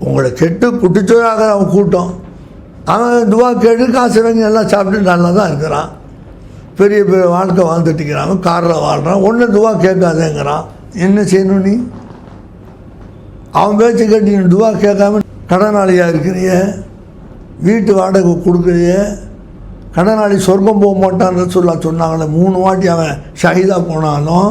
உங்களை கெட்டு குட்டிச்சோராக அவன் கூட்டம். அவன் துவா கேட்டு காசு வாங்கி எல்லாம் சாப்பிட்டு நல்லா தான் இருக்கிறான், பெரிய பெரிய வாழ்க்கை வாழ்ந்துட்டுக்கிறான், காரில் வாழ்கிறான், ஒன்றும் துவா கேட்காதேங்கிறான். என்ன செய்யணும் நீ? அவன் பேச்சு கேட்டு நீ துவா கேட்காம கடனாளியாக இருக்கிறிய, வீட்டு வாடகை கொடுக்குறிய, கடனாளி சொர்க்கம் போக மாட்டான்னு சொன்னாங்களே 3 வாட்டி அவன் ஷஹீதாக போனாலும்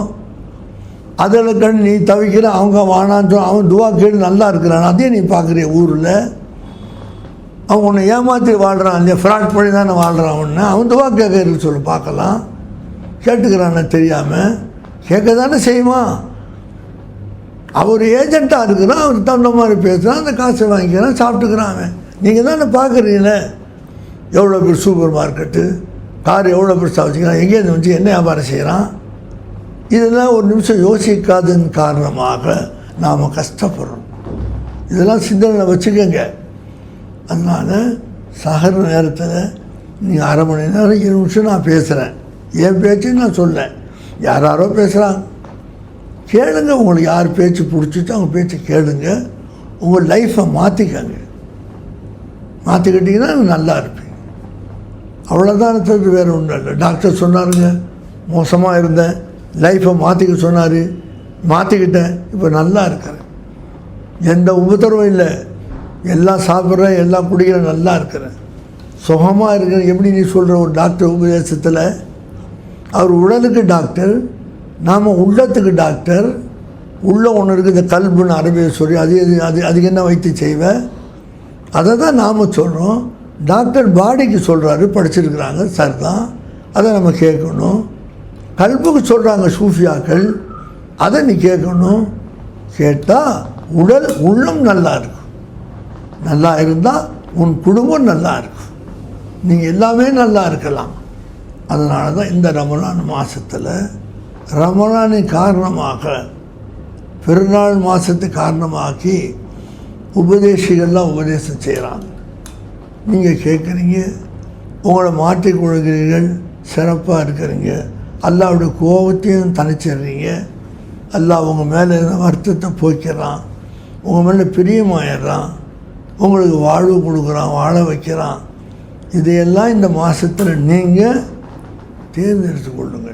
அதில் கண்டு நீ தவிக்கிற. அவங்க வானான்னு அவன் துவா கேட்டு நல்லா இருக்கிறான், அதே நீ பார்க்குறிய ஊரில். அவன் உன்னை ஏமாற்றி வாழ்கிறான் இல்லையா, ஃப்ராட் பண்ணி தானே வாழ்கிறான். ஒன்று அவன் துவா கேட்கறதுக்கு சொல்லு பார்க்கலாம். கேட்டுக்கிறான்னு தெரியாமல் கேட்க தானே செய்வான். அவர் ஏஜெண்ட்டாக இருக்கிறான், அவர் தகுந்த மாதிரி பேசுகிறான், அந்த காசை வாங்கிக்கிறான், சாப்பிட்டுக்கிறான். அவன் நீங்கள் தானே பார்க்குறீங்களே, எவ்வளோ பேர் சூப்பர் மார்க்கெட்டு, கார் எவ்வளோ பெருசாக வச்சுக்கிறான், எங்கேருந்து வந்து என்ன வியாபாரம் செய்கிறான். இதெல்லாம் ஒரு நிமிஷம் யோசிக்காதன் காரணமாக நாம் கஷ்டப்படுறோம். இதெல்லாம் சிந்தனையில் வச்சுக்கோங்க. அதனால் சகர நேரத்தில் நீங்கள் அரை மணி நேரம் 20 நிமிஷம் நான் பேசுகிறேன், என் பேச்சுன்னு நான் சொல்லேன். யாரோ பேசுகிறாங்க, கேளுங்க. உங்களுக்கு யார் பேச்சு பிடிச்சிட்டு அவங்க பேச்சு கேளுங்க. உங்கள் லைஃப்பை மாற்றிக்கங்க. மாற்றிக்கிட்டிங்கன்னா நல்லா இருப்பீங்க. அவ்வளோதான், தவிர வேறு ஒன்றும் இல்லை. டாக்டர் சொன்னாருங்க, மோசமாக இருந்தேன், லைஃப்பை மாற்றிக்க சொன்னார், மாற்றிக்கிட்டேன், இப்போ நல்லா இருக்கிறேன், எந்த உபத்திரவும் இல்லை, எல்லாம் சாப்பிட்றேன், எல்லாம் குடிக்கிறேன், நல்லா இருக்கிறேன், சுகமாக இருக்கிறேன். எப்படி நீ சொல்கிற ஒரு டாக்டர் உபதேசத்தில்? அவர் உடலுக்கு டாக்டர், நாம் உள்ளத்துக்கு டாக்டர். உள்ள ஒன்று இருக்குது, இந்த கல்புன்னு அரபியை சொல்லி, அதுக்கு என்ன வைத்து செய்வேன், அதை தான் நாம் சொல்கிறோம். டாக்டர் பாடிக்கு சொல்கிறாரு, படிச்சிருக்கிறாங்க, சார் தான், அதை நம்ம கேட்கணும். கல்புக்கு சொல்கிறாங்க சூஃபியாக்கள், அதை நீ கேட்கணும். கேட்டால் உடல் உள்ளம் நல்லா இருக்கும். நல்லா இருந்தால் உன் குடும்பம் நல்லா இருக்கும், நீங்கள் எல்லாமே நல்லா இருக்கலாம். அதனால தான் இந்த ரமலான் மாதத்தில், ரமலானின் காரணமாக, பெருநாள் மாதத்தை காரணமாக்கி உபதேசிகள்லாம் உபதேசம் செய்கிறாங்க. நீங்கள் கேட்குறீங்க, உங்களை மாற்றிக்கொள்கிறீர்கள், சிறப்பாக இருக்கிறீங்க, அல்லாவுடைய கோபத்தையும் தனிச்சிடுறீங்க, அல்லாஹ் உங்கள் மேலே இருந்த வருத்தத்தை போய்க்கிறான், உங்கள் மேலே பிரியமாயிடுறான், உங்களுக்கு வாழ்வு கொடுக்குறான், வாழ வைக்கிறான். இதையெல்லாம் இந்த மாதத்தில் நீங்கள் தேர்ந்தெடுத்து கொள்ளுங்கள்.